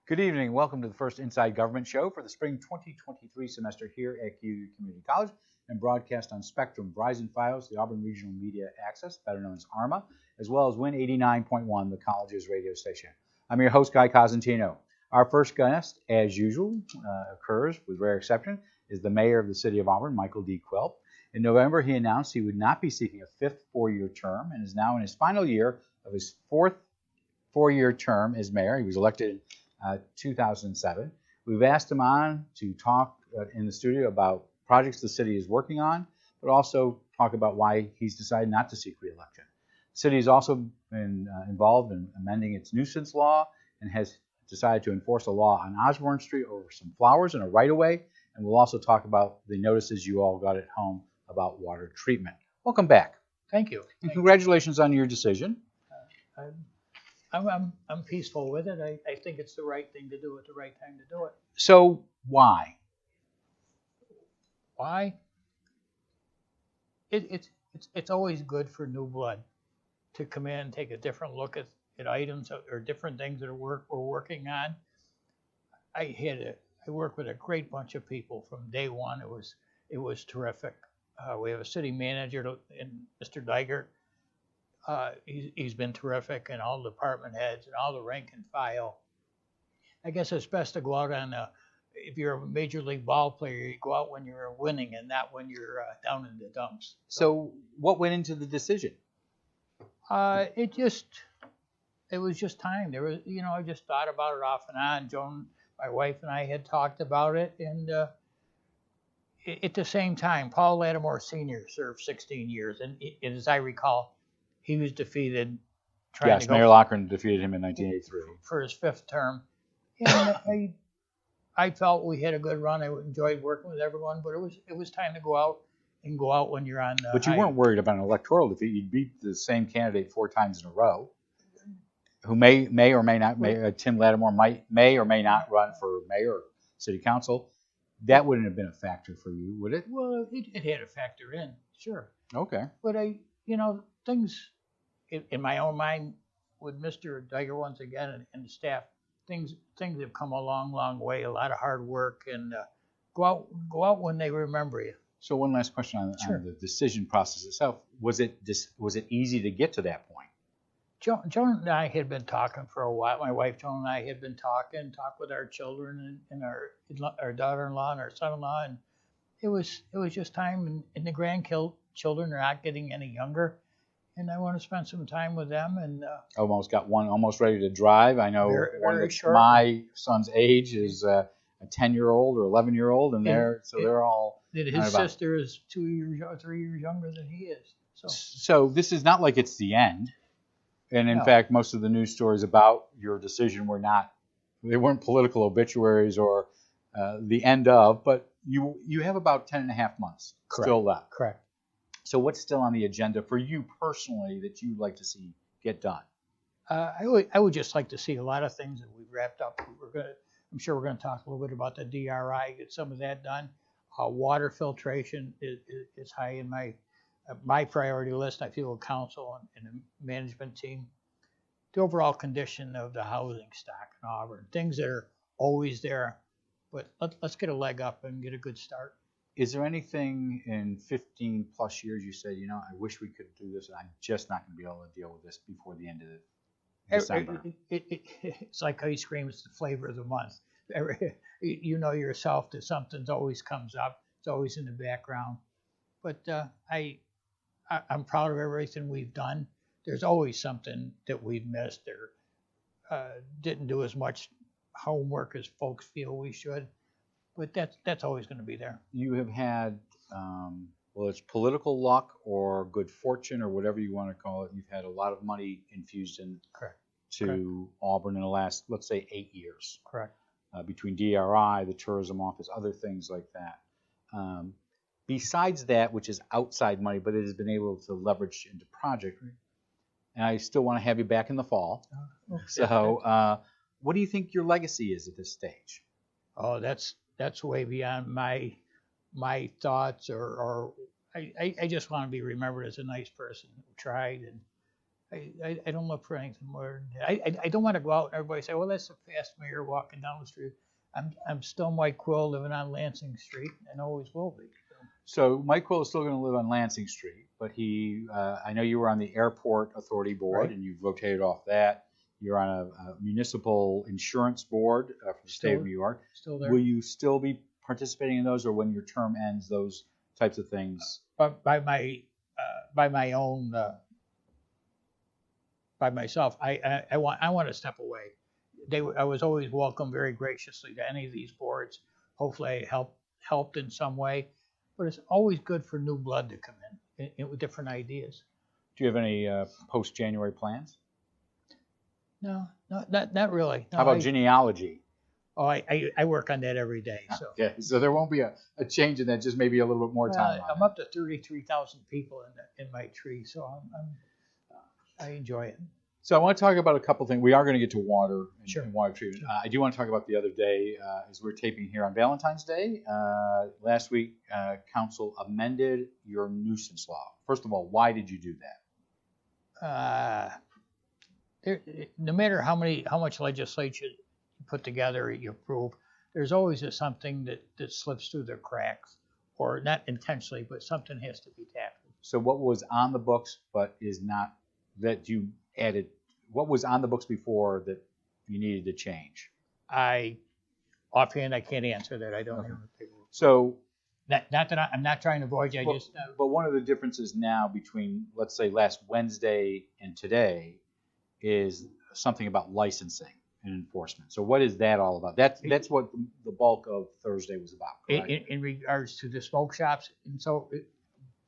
Good evening. Welcome to the first Inside Government Show for the spring 2023 semester here at Cayuga Community College and broadcast on Spectrum, Verizon Fios, the Auburn Regional Media Access, better known as ARMA, as well as Win 89.1, the college's radio station. I'm your host, Guy Cosentino. Our first guest, as usual, occurs with rare exception, is the mayor of the city of Auburn, Michael D. Quill. In November, he announced he would not be seeking a fifth four-year term and is now in his final year of his fourth four-year term as mayor. He was elected in 2007. We've asked him on to talk in the studio about projects the city is working on, but also talk about why he's decided not to seek re-election. The city has also been involved in amending its nuisance law and has decided to enforce a law on Osborne Street over some flowers in a right-of-way, and we'll also talk about the notices you all got at home about water treatment. Welcome back. Thank you. And congratulations on your decision. I'm peaceful with it. I think it's the right thing to do at the right time to do it. So why? Why? It's always good for new blood to come in and take a different look at items or different things that we're working on. I worked with a great bunch of people from day one. It was terrific. We have a city manager, Mr. Digert. He's been terrific, and all the department heads and all the rank and file. I guess it's best to go out on if you're a major league ball player, you go out when you're winning and not when you're down in the dumps. So what went into the decision? It was just time. There was, I just thought about it off and on. Joan, my wife, and I had talked about it, and at the same time, Paul Lattimore Sr. served 16 years, and as I recall, he was defeated. Yes, Mayor Loughran defeated him in 1983 for his fifth term. And I felt we had a good run. I enjoyed working with everyone, but it was time to go out when you're on. But you weren't worried about an electoral defeat. You beat the same candidate 4 times in a row, who may or may not. Tim Lattimore may or may not run for mayor or city council. That wouldn't have been a factor for you, would it? Well, it had a factor in, sure. Okay. But things in my own mind with Mr. Diger once again and the staff, things have come a long way. A lot of hard work, and go out when they remember you. So one last question on the decision process itself. Was it easy to get to that point? Joan and I had been talking for a while. My wife Joan and I had been talked with our children and our daughter-in-law and our son-in-law, and it was just time. And the grandchildren are not getting any younger, and I want to spend some time with them. And almost got one almost ready to drive. I know my son's age is a 10-year-old or 11-year-old, and they're all. His sister is 2 years or 3 years younger than he is. So this is not like it's the end. And in fact, most of the news stories about your decision weren't political obituaries or the end of, but you have about 10 and a half months still left. Correct. So what's still on the agenda for you personally that you'd like to see get done? I would just like to see a lot of things that we've wrapped up. I'm sure we're going to talk a little bit about the DRI, get some of that done. Water filtration is high in my priority list. I feel council and the management team. The overall condition of the housing stock in Auburn, things that are always there, but let's get a leg up and get a good start. Is there anything in 15 plus years you say, I wish we could do this, and I'm just not going to be able to deal with this before the end of December? It's like ice cream. It's the flavor of the month. You know yourself that something's always comes up. It's always in the background. But I'm proud of everything we've done. There's always something that we've missed or didn't do as much homework as folks feel we should. But that's always going to be there. You have had, it's political luck or good fortune or whatever you want to call it. You've had a lot of money infused to Auburn in the last, let's say, 8 years. Correct. Between DRI, the tourism office, other things like that. Besides that, which is outside money, but it has been able to leverage into project. And I still want to have you back in the fall. So what do you think your legacy is at this stage? Oh, that's way beyond my thoughts, or I just want to be remembered as a nice person who tried, and I don't look for anything more than that. I don't want to go out and everybody say, well, that's a fast mayor walking down the street. I'm still Mike Quill living on Lansing Street and always will be. So Mike Quill is still going to live on Lansing Street, but I know you were on the Airport Authority Board, and you've rotated off that. You're on a municipal insurance board for the state of New York. Still there. Will you still be participating in those, or when your term ends, those types of things? By my own, by myself, I want to step away. I was always welcomed very graciously to any of these boards. Hopefully, I helped in some way. But it's always good for new blood to come in with different ideas. Do you have any post-January plans? No, not really. No, How about genealogy? Oh, I work on that every day. So Okay, so there won't be a change in that, just maybe a little bit more time. I'm up to 33,000 people in my tree, so I enjoy it. So I want to talk about a couple things. We are going to get to water and water treatment. Sure. I do want to talk about the other day, as we're taping here on Valentine's Day. Last week, Council amended your nuisance law. First of all, why did you do that? No matter how much legislation you put together, you approve, there's always something that slips through the cracks, or not intentionally, but something has to be tackled. So what was on the books, but is not, that you added, what was on the books before that you needed to change? Offhand, I can't answer that. I don't have the paperwork. So, not that I'm not trying to avoid you. But one of the differences now between, let's say, last Wednesday and today is something about licensing and enforcement. So what is that all about? That's what the bulk of Thursday was about, correct? In regards to the smoke shops, and so.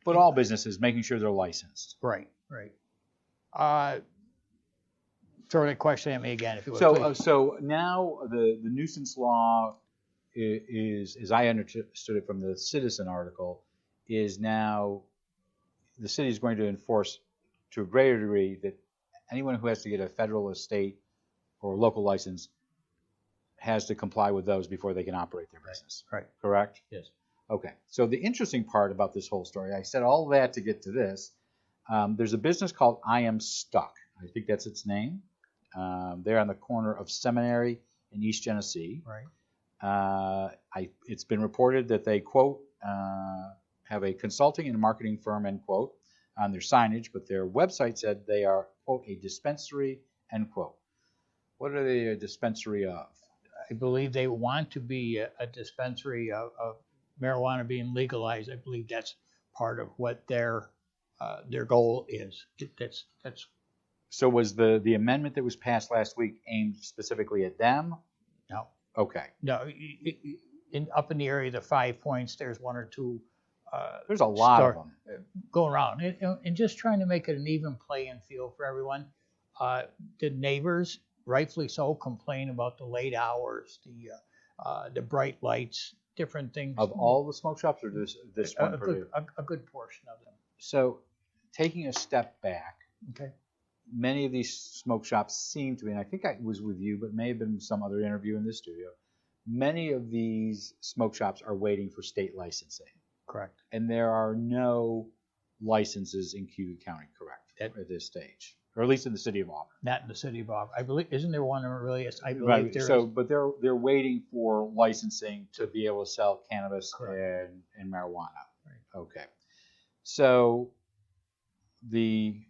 But all businesses, making sure they're licensed. Right. Throw that question at me again, if you would. So now the nuisance law is, as I understood it from the Citizen article, is now the city is going to enforce to a greater degree that anyone who has to get a federal, state, or local license has to comply with those before they can operate their business. Right. Correct? Yes. Okay. So the interesting part about this whole story, I said all that to get to this. There's a business called I Am Stuck. I think that's its name. They're on the corner of Seminary in East Genesee. Right. It's been reported that they, quote, have a consulting and marketing firm, end quote, on their signage, but their website said they are, quote, a dispensary, end quote. What are they a dispensary of? I believe they want to be a dispensary of marijuana being legalized. I believe that's part of what their goal is. That's. So was the amendment that was passed last week aimed specifically at them? No. Okay. No. Up in the area of the 5 points, there's one or two. There's a lot of them going around, and just trying to make it an even playing field for everyone. The neighbors, rightfully so, complain about the late hours, the bright lights, different things. Of all the smoke shops, or this one? A good portion of them. So, taking a step back, okay. Many of these smoke shops seem to be, and I think I was with you, but may have been some other interview in this studio. Many of these smoke shops are waiting for state licensing. Correct. And there are no licenses in Cayuga County, correct, at this stage, or at least in the city of Auburn. Not in the city of Auburn. I believe, isn't there one that really is? I believe right. there so, is. But they're waiting for licensing to be able to sell cannabis and marijuana. Right. Okay. So the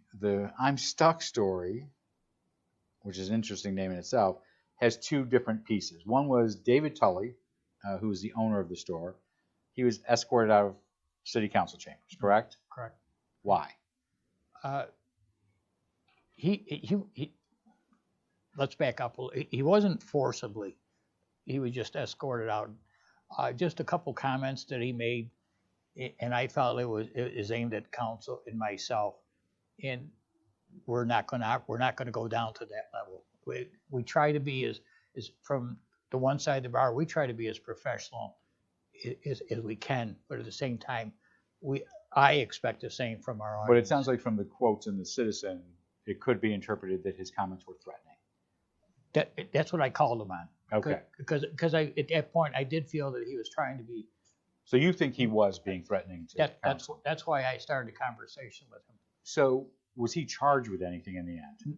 I'm Stuck story, which is an interesting name in itself, has two different pieces. One was David Tully, who was the owner of the store. He was escorted out of city council chambers, correct? Correct. Why? He let's back up. He wasn't forcibly. He was just escorted out. Just a couple comments that he made, and I felt it was aimed at council and myself. And we're not gonna go down to that level. We try to be as from the one side of the bar. We try to be as professional as we can, but at the same time, I expect the same from our audience. But it sounds like from the quotes in the Citizen, it could be interpreted that his comments were threatening. That's what I called him on. Okay. Because at that point, I did feel that he was trying to be. So you think he was being threatening to council? That's why I started a conversation with him. So Was he charged with anything in the end?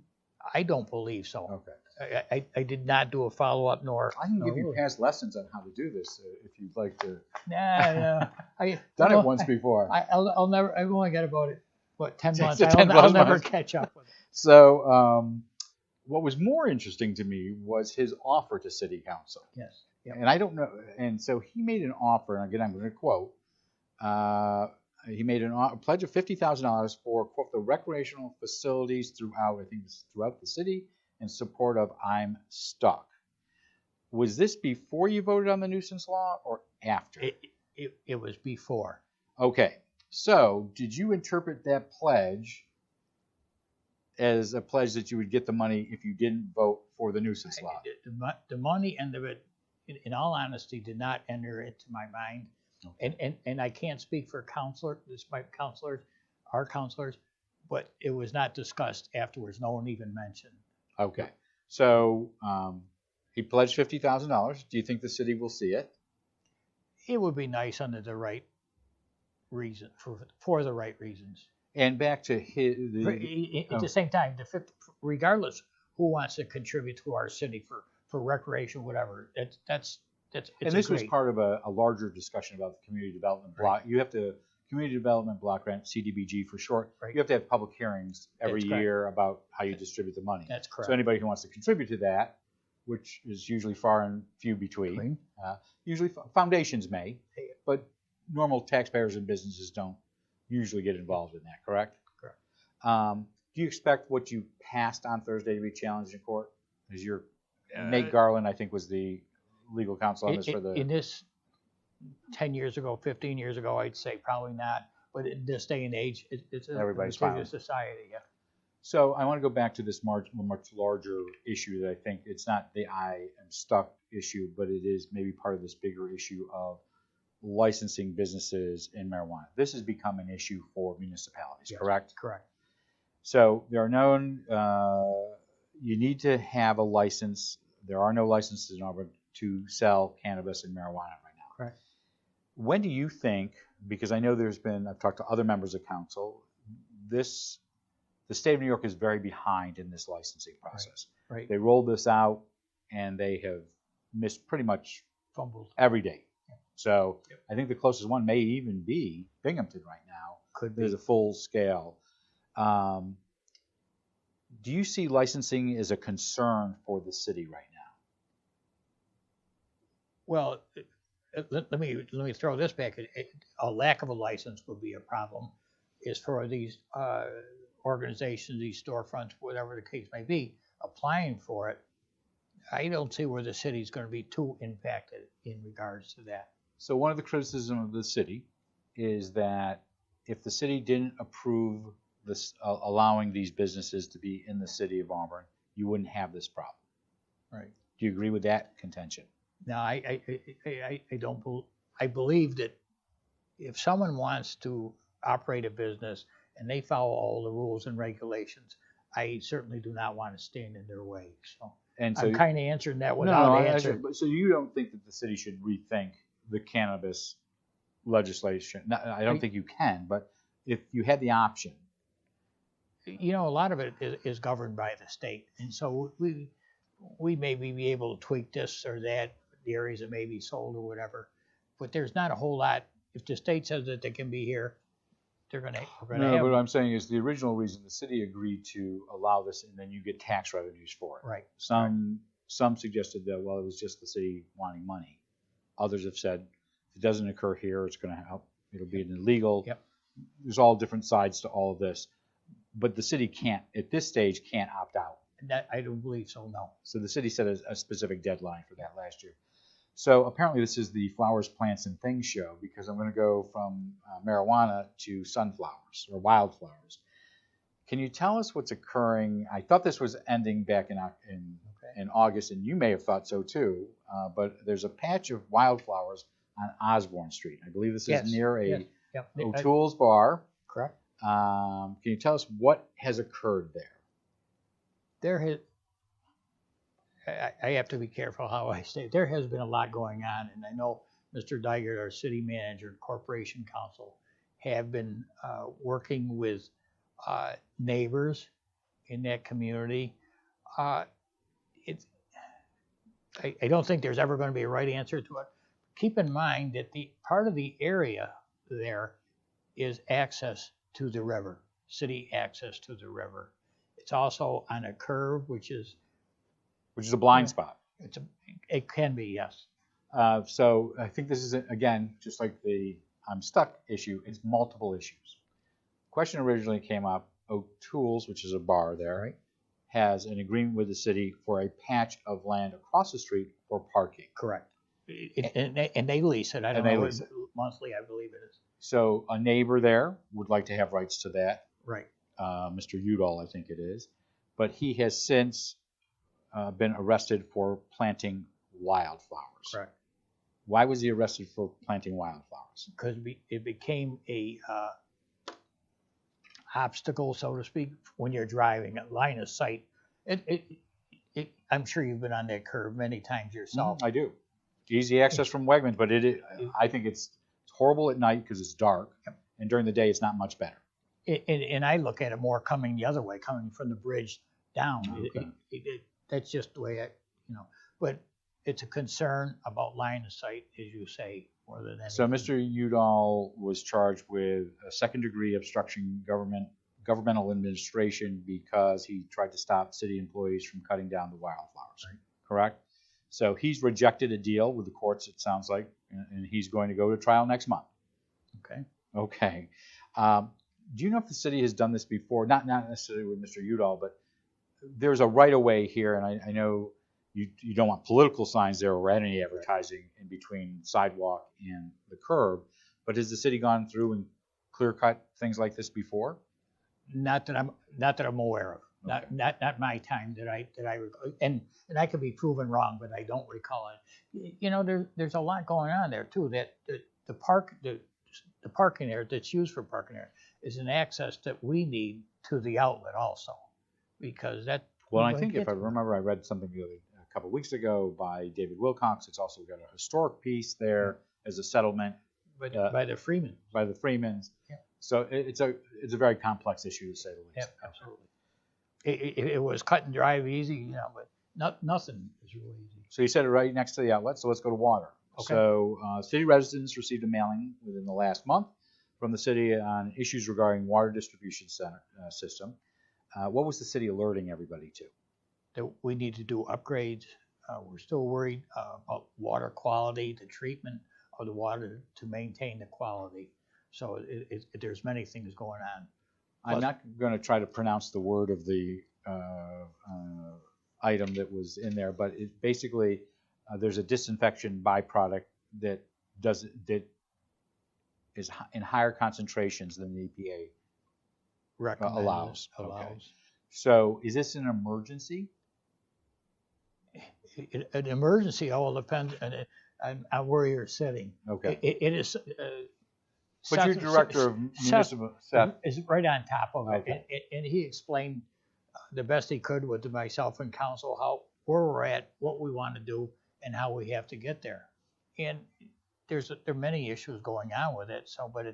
I don't believe so. Okay. I did not do a follow-up nor. I can give you past lessons on how to do this if you'd like to. Nah, Done it once before. I'll never. I've only got about 10 months. 10 I'll never months. catch up with it. So, what was more interesting to me was his offer to city council. Yes. Yep. And I don't know. And so he made an offer, and again, I'm going to quote. He made a pledge of $50,000 for, quote, the recreational facilities throughout, I think it's throughout the city in support of I'm Stuck. Was this before you voted on the nuisance law or after? It was before. Okay. So did you interpret that pledge as a pledge that you would get the money if you didn't vote for the nuisance law? The money and in all honesty, did not enter into my mind. Okay. And I can't speak for our counselors, but it was not discussed afterwards. No one even mentioned. Okay. So he pledged $50,000. Do you think the city will see it? It would be nice under the right reason, for the right reasons. And back to at the same time, regardless who wants to contribute to our city for recreation, whatever, and this was part of a larger discussion about the community development block. You have to community development block grant, CDBG for short. Right. You have to have public hearings every year about how you distribute the money. That's correct. So anybody who wants to contribute to that, which is usually far and few between, usually foundations may, but normal taxpayers and businesses don't usually get involved in that. Correct. Correct. Do you expect what you passed on Thursday to be challenged in court? Is your Nate Garland, I think, was the legal counsel on this for the. In this 10 years ago, 15 years ago, I'd say probably not. But in this day and age, it's everybody's a society. Yeah. So I want to go back to this much larger issue that I think it's not the I am stuck issue, but it is maybe part of this bigger issue of licensing businesses in marijuana. This has become an issue for municipalities, yes. Correct? Correct. So there are known, you need to have a license. There are no licenses in Auburn to sell cannabis and marijuana right now. Correct. When do you think, because I know I've talked to other members of council, the state of New York is very behind in this licensing process. Right. They rolled this out and they have missed pretty much fumbled every day. So I think the closest one may even be Binghamton right now. Could be. There's a full scale. Do you see licensing as a concern for the city right now? Well, let me throw this back. A lack of a license would be a problem. Is for these organizations, these storefronts, whatever the case may be, applying for it. I don't see where the city's going to be too impacted in regards to that. So one of the criticisms of the city is that if the city didn't approve this, allowing these businesses to be in the city of Auburn, you wouldn't have this problem. Right. Do you agree with that contention? No, I don't. I believe that if someone wants to operate a business and they follow all the rules and regulations, I certainly do not want to stand in their way. So I'm kind of answering that without answering. So you don't think that the city should rethink the cannabis legislation? No, I don't think you can, but if you had the option. You know, a lot of it is governed by the state, and so we may be able to tweak this or that, the areas that may be sold or whatever, but there's not a whole lot. If the state says that they can be here, we're going to have. No, but what I'm saying is the original reason the city agreed to allow this, and then you get tax revenues for it. Right. Some suggested that, well, it was just the city wanting money. Others have said if it doesn't occur here, it's going to help. It'll be an illegal. Yep. There's all different sides to all of this, but the city can't at this stage opt out. That I don't believe so. No. So the city set a specific deadline for that last year. So apparently this is the Flowers, Plants, and Things show, because I'm going to go from marijuana to sunflowers or wildflowers. Can you tell us what's occurring? I thought this was ending back in August, and you may have thought so too, but there's a patch of wildflowers on Osborne Street. I believe this is near O'Toole's Bar. Correct. Can you tell us what has occurred there? I have to be careful how I say. There has been a lot going on, and I know Mr. Dygert, our city manager, corporation counsel, have been working with neighbors in that community. It's I don't think there's ever going to be a right answer to it. Keep in mind that the part of the area there is access to the river, city access to the river. It's also on a curve, which is a blind spot. It can be, yes. So I think this is, again, just like the I'm stuck issue, it's multiple issues. Question originally came up, O'Toole's, which is a bar there, right, has an agreement with the city for a patch of land across the street for parking. Correct. And they lease it. I don't know, monthly, I believe it is. So a neighbor there would like to have rights to that. Right. Mr. Udall, I think it is. But he has since been arrested for planting wildflowers. Correct. Why was he arrested for planting wildflowers? Because it became a obstacle, so to speak, when you're driving, a line of sight. I'm sure you've been on that curve many times yourself. I do. Easy access from Wegmans, but I think it's horrible at night because it's dark, and during the day it's not much better. And I look at it more coming the other way, coming from the bridge down. Okay. That's just the way but it's a concern about line of sight, as you say, more than anything. So Mr. Udall was charged with a second-degree obstruction governmental administration because he tried to stop city employees from cutting down the wildflowers. Right. Correct? So he's rejected a deal with the courts, it sounds like, and he's going to go to trial next month. Okay. Okay. Do you know if the city has done this before? Not necessarily with Mr. Udall, but there's a right-of-way here, and I know you don't want political signs there or any advertising in between sidewalk and the curb, but has the city gone through and clear-cut things like this before? Not that I'm aware of. Okay. Not my time that I and I could be proven wrong, but I don't recall it. There's a lot going on there too. That the parking area that's used for parking area is an access that we need to the outlet also, because that. Well, I think if I remember, I read something a couple of weeks ago by David Wilcox. It's also got a historic piece there as a settlement. By the Freeman. By the Freemans. Yeah. So it's a very complex issue, to say the least. Yeah, absolutely. It was cut and dry, easy, but nothing is really easy. So you said it right next to the outlet, so let's go to water. Okay. So city residents received a mailing within the last month from the city on issues regarding water distribution system. What was the city alerting everybody to? That we need to do upgrades. We're still worried about water quality, the treatment of the water to maintain the quality. So there's many things going on. I'm not going to try to pronounce the word of the item that was in there, but basically there's a disinfection byproduct that is in higher concentrations than the EPA allows. Okay. So is this an emergency? An emergency all depends on where you're sitting. Okay. It is. But your director of municipal Seth is right on top of it, okay. and he explained the best he could with myself and council where we're at, what we want to do, and how we have to get there. And there are many issues going on with it. So, but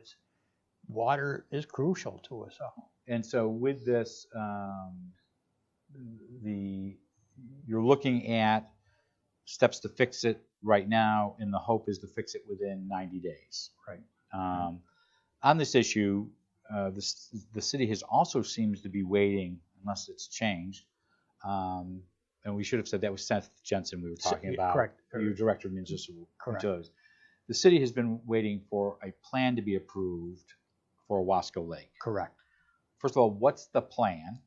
water is crucial to us all. And so with this, you're looking at steps to fix it right now, and the hope is to fix it within 90 days. Right. On this issue, the city has also seems to be waiting, unless it's changed. And we should have said that was Seth Jensen we were talking about. Correct. Your director of municipal utilities. Correct. The city has been waiting for a plan to be approved for Wasco Lake. Correct. First of all, what's the plan?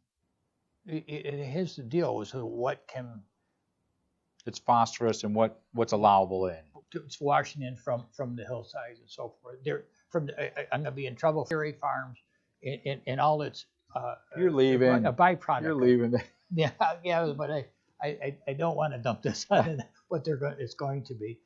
Here's the deal: is what can. It's phosphorus and what's allowable in. It's washing in from the hillsides and so forth. I'm going to be in trouble. Dairy farms and all its. You're leaving. A byproduct. You're leaving. Yeah, but I don't want to dump this on what it's going to be.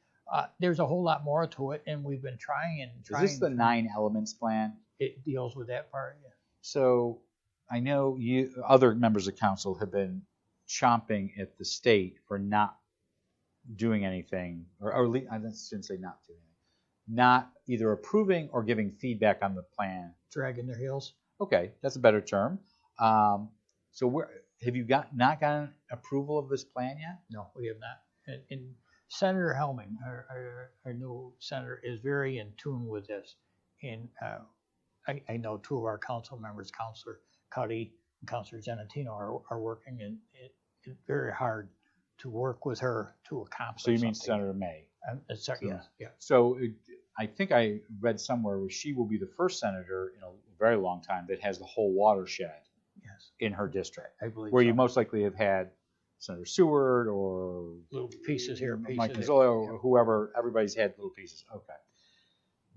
There's a whole lot more to it, and we've been trying. Is this the 9 elements plan? It deals with that part. Yeah. So I know other members of council have been chomping at the state for not doing anything, or I shouldn't say not doing anything, not either approving or giving feedback on the plan. Dragging their heels. Okay, that's a better term. So have you not gotten approval of this plan yet? No, we have not. And Senator Helming, our new senator, is very in tune with this. And I know two of our council members, Councilor Cuddy and Councilor Genatino, are working very hard to work with her to accomplish. So you mean something. Senator May? Yes, yeah. So I think I read somewhere where she will be the first senator in a very long time that has the whole watershed in her district. I believe where so. you most likely have had Senator Seward or little pieces here, pieces Mike there. Quill, or whoever. Everybody's had little pieces. Okay.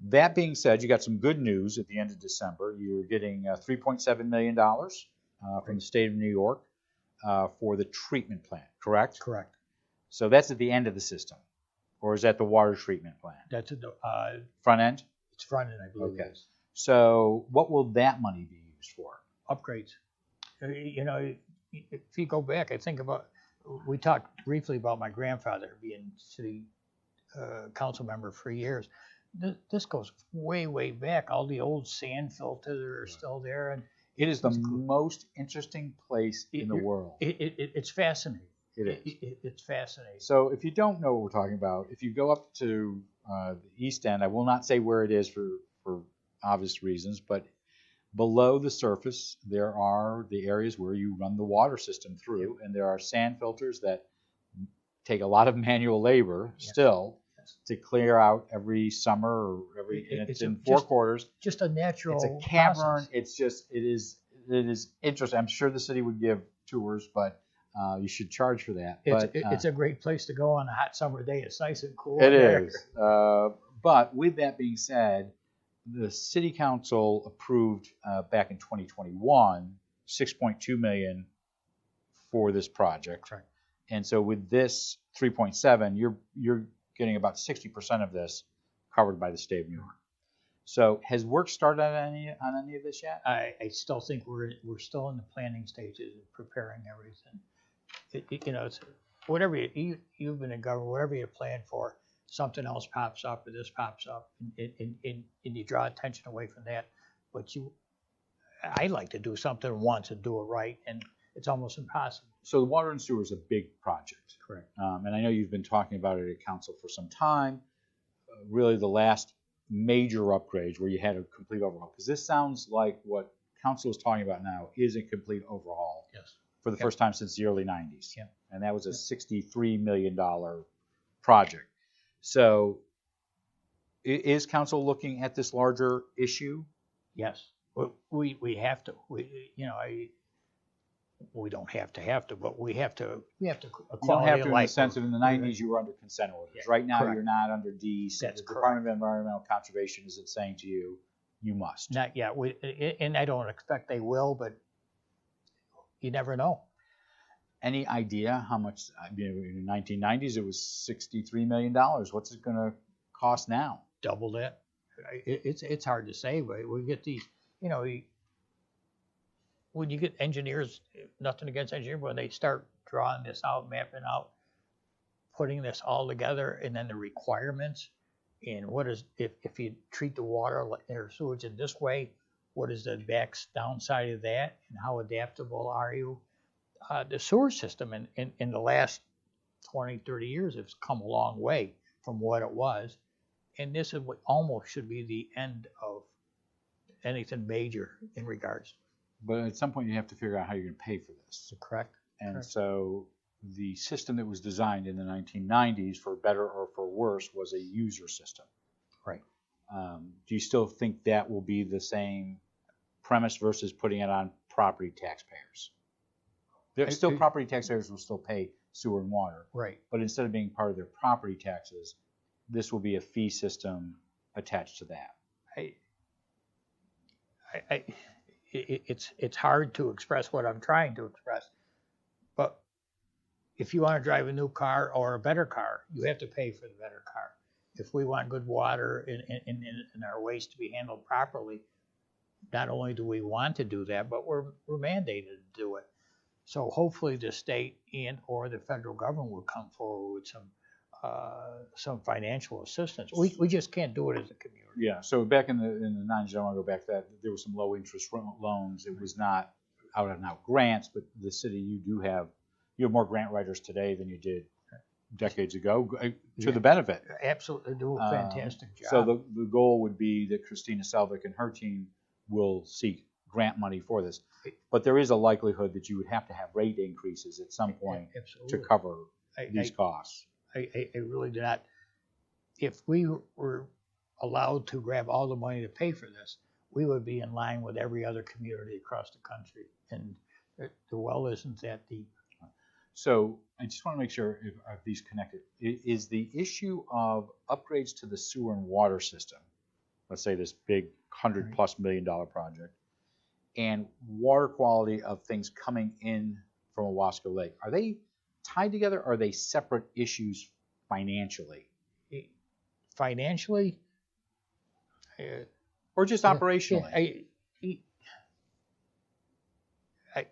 That being said, you got some good news at the end of December. You're getting $3.7 million from the state of New York for the treatment plant, correct? Correct. So that's at the end of the system, or is that the water treatment plant? That's at the front end? It's front end, I believe. Okay. So what will that money be used for? Upgrades. If you go back, I think we talked briefly about my grandfather being city council member for years. This goes way, way back. All the old sand filters are still there, and it is the most interesting place in the world. It's fascinating. It is. It's fascinating. So if you don't know what we're talking about, if you go up to the East End, I will not say where it is for obvious reasons, but below the surface, there are the areas where you run the water system through, and there are sand filters that take a lot of manual labor still to clear out every summer or it's in four quarters. Just a natural. It's a cavern. Process. It is interesting. I'm sure the city would give tours, but you should charge for that. It's a great place to go on a hot summer day. It's nice and cool. It is. But with that being said, the city council approved back in 2021 $6.2 million for this project. Right. And so with this 3.7, you're getting about 60% of this covered by the state of New York. So has work started on any of this yet? I still think we're still in the planning stages of preparing everything. It's whatever you've been in government, whatever you plan for, something else pops up or this pops up, and you draw attention away from that. But I like to do something once and do it right, and it's almost impossible. So the water and sewer is a big project. Correct. And I know you've been talking about it at council for some time. Really the last major upgrades where you had a complete overhaul, because this sounds like what council is talking about now is a complete overhaul. Yes. For the first time since the early 90s. Yeah. And that was a $63 million project. So is council looking at this larger issue? Yes. We have to. We don't have to, but we have to. You don't have to in the sense that in the 90s you were under consent orders. Yeah, right now correct. You're not under DEC. That's the Department of Environmental Conservation is saying to you, you must. Not yet. And I don't expect they will, but you never know. Any idea how much? In the 1990s it was $63 million. What's it going to cost now? Double that. It's hard to say, but we get these. When you get engineers, nothing against engineers, when they start drawing this out, mapping out, putting this all together, and then the requirements, and what is if you treat the water or sewage in this way, what is the downside of that, and how adaptable are you? The sewer system in the last 20, 30 years has come a long way from what it was, and this is what almost should be the end of anything major in regards. But at some point you have to figure out how you're going to pay for this. Correct. And so the system that was designed in the 1990s, for better or for worse, was a user system. Right. Do you still think that will be the same premise versus putting it on property taxpayers? Property taxpayers will still pay sewer and water. Right. But instead of being part of their property taxes, this will be a fee system attached to that. It's hard to express what I'm trying to express, but if you want to drive a new car or a better car, you have to pay for the better car. If we want good water and our waste to be handled properly, not only do we want to do that, but we're mandated to do it. So hopefully the state and or the federal government will come forward with some some financial assistance. We just can't do it as a community. Yeah. So back in the 90s, I want to go back to that. There were some low interest loans. It was not out and out grants, but the city, you have more grant writers today than you did decades ago, to the benefit. Absolutely, they do a fantastic job. So the goal would be that Christina Selvik and her team will seek grant money for this. But there is a likelihood that you would have to have rate increases at some point to cover these costs. I really do not. If we were allowed to grab all the money to pay for this, we would be in line with every other community across the country. And the well isn't that deep. So I just want to make sure if these connected. Is the issue of upgrades to the sewer and water system, let's say this big $100+ million project, and water quality of things coming in from Owasco Lake, are they tied together, or are they separate issues financially? Financially? Or just operationally?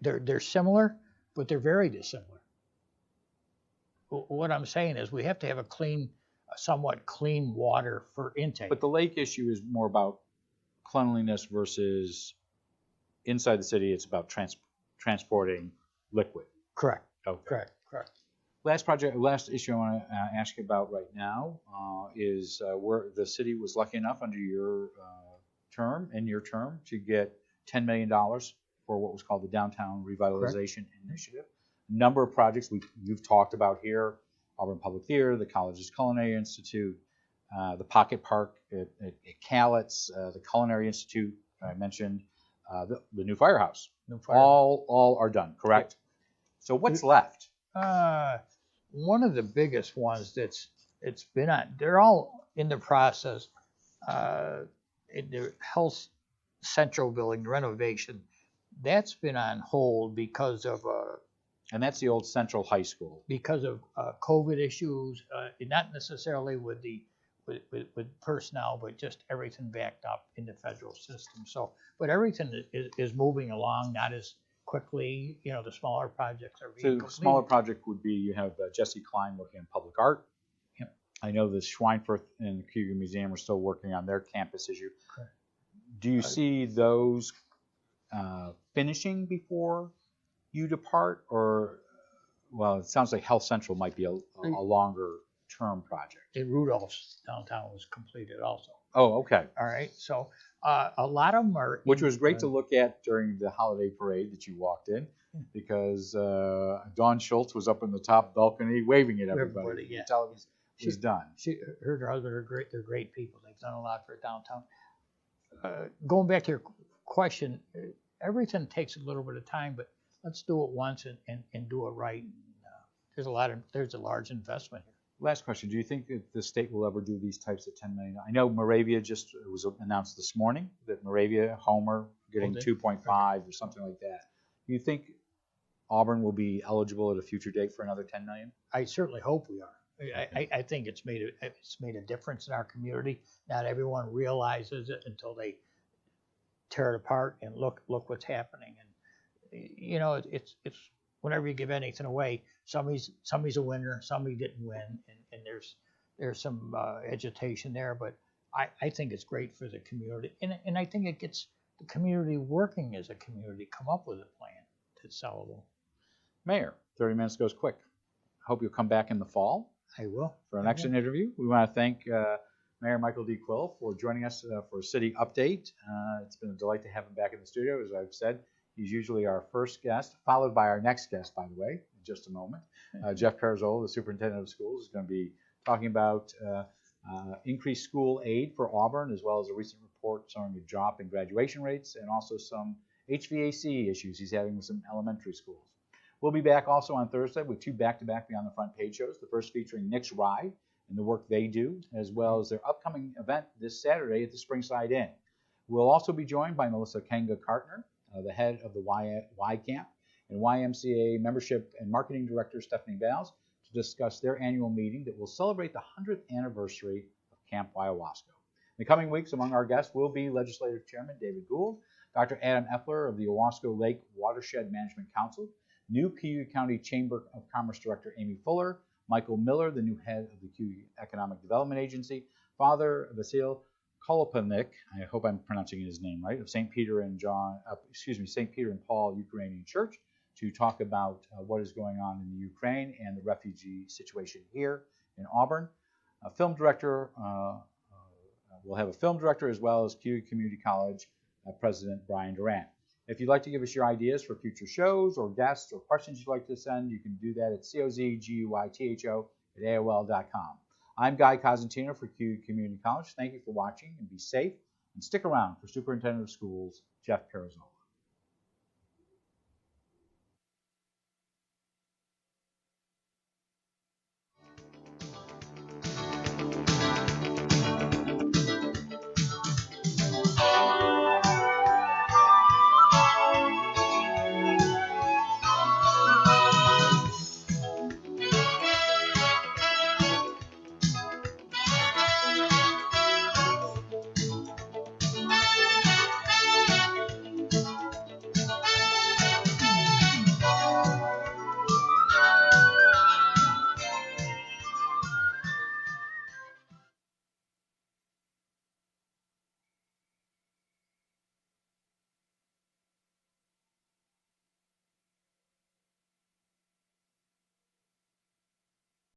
They're similar, but they're very dissimilar. What I'm saying is we have to have a somewhat clean water for intake. But the lake issue is more about cleanliness versus inside the city. It's about transporting liquid. Correct. Okay. Correct. Last issue I want to ask you about right now is where the city was lucky enough under your term to get $10 million for what was called the Downtown Revitalization Initiative. A number of projects you've talked about here: Auburn Public Theater, the college's Culinary Institute, the Pocket Park at Calitz, the Culinary Institute I mentioned, the new firehouse. All are done, correct? So what's left? One of the biggest ones it's been on. They're all in the process. In the Health Central building renovation, that's been on hold because of and that's the old Central High School. Because of COVID issues, not necessarily with personnel, but just everything backed up in the federal system. So, but everything is moving along, not as quickly. The smaller projects are being completed. The smaller project would be, you have Jesse Klein working on public art. Yep. I know the Schweinfurth and the Cayuga Museum are still working on their campus issue. Correct. Do you see those finishing before you depart, or, well, it sounds like Health Central might be a longer term project. In Rudolph's downtown was completed also. Oh, okay. All right. So a lot of them are. Which was great to look at during the holiday parade that you walked in, because Dawn Schultz was up in the top balcony waving at everybody. Yeah. The television was done. Her and her husband are great. They're great people. They've done a lot for downtown. Going back to your question, everything takes a little bit of time, but let's do it once and do it right. There's a large investment here. Last question: do you think that the state will ever do these types of $10 million? I know Moravia it was announced this morning that Moravia, Homer, getting 2.5 or something like that. Do you think Auburn will be eligible at a future date for another $10 million? I certainly hope we are. I think it's made a difference in our community. Not everyone realizes it until they tear it apart and look what's happening. And it's whenever you give anything away, somebody's a winner, somebody didn't win, and there's some agitation there. But I think it's great for the community, and I think it gets the community working as a community, come up with a plan that's sellable. Mayor, 30 minutes goes quick. I hope you'll come back in the fall. I will. For our next interview. We want to thank Mayor Michael D. Quill for joining us for a city update. It's been a delight to have him back in the studio. As I've said, he's usually our first guest, followed by our next guest, by the way, in just a moment. Jeff Carzola, the superintendent of schools, is going to be talking about increased school aid for Auburn, as well as a recent report showing a drop in graduation rates, and also some HVAC issues he's having with some elementary schools. We'll be back also on Thursday with 2 back-to-back Beyond the Front Page shows, the first featuring Nick's Ride and the work they do, as well as their upcoming event this Saturday at the Springside Inn. We'll also be joined by Melissa Kenga-Kartner, the head of the Y Camp, and YMCA Membership and Marketing Director Stephanie Bales, to discuss their annual meeting that will celebrate the 100th anniversary of Camp Owasco. In the coming weeks, among our guests will be Legislative Chairman David Gould, Dr. Adam Epler of the Owasco Lake Watershed Management Council, new Cayuga County Chamber of Commerce Director Amy Fuller, Michael Miller, the new head of the Cayuga Economic Development Agency, Father Vasil Kolopanik, I hope I'm pronouncing his name right, of St. Peter and Paul Ukrainian Church, to talk about what is going on in the Ukraine and the refugee situation here in Auburn. A film director, we'll have a film director as well as Cayuga Community College President Brian Durant. If you'd like to give us your ideas for future shows or guests or questions you'd like to send, you can do that at cozguytho@aol.com. I'm Guy Cosentino for Cayuga Community College. Thank you for watching, and be safe, and stick around for Superintendent of Schools Jeff Carazone.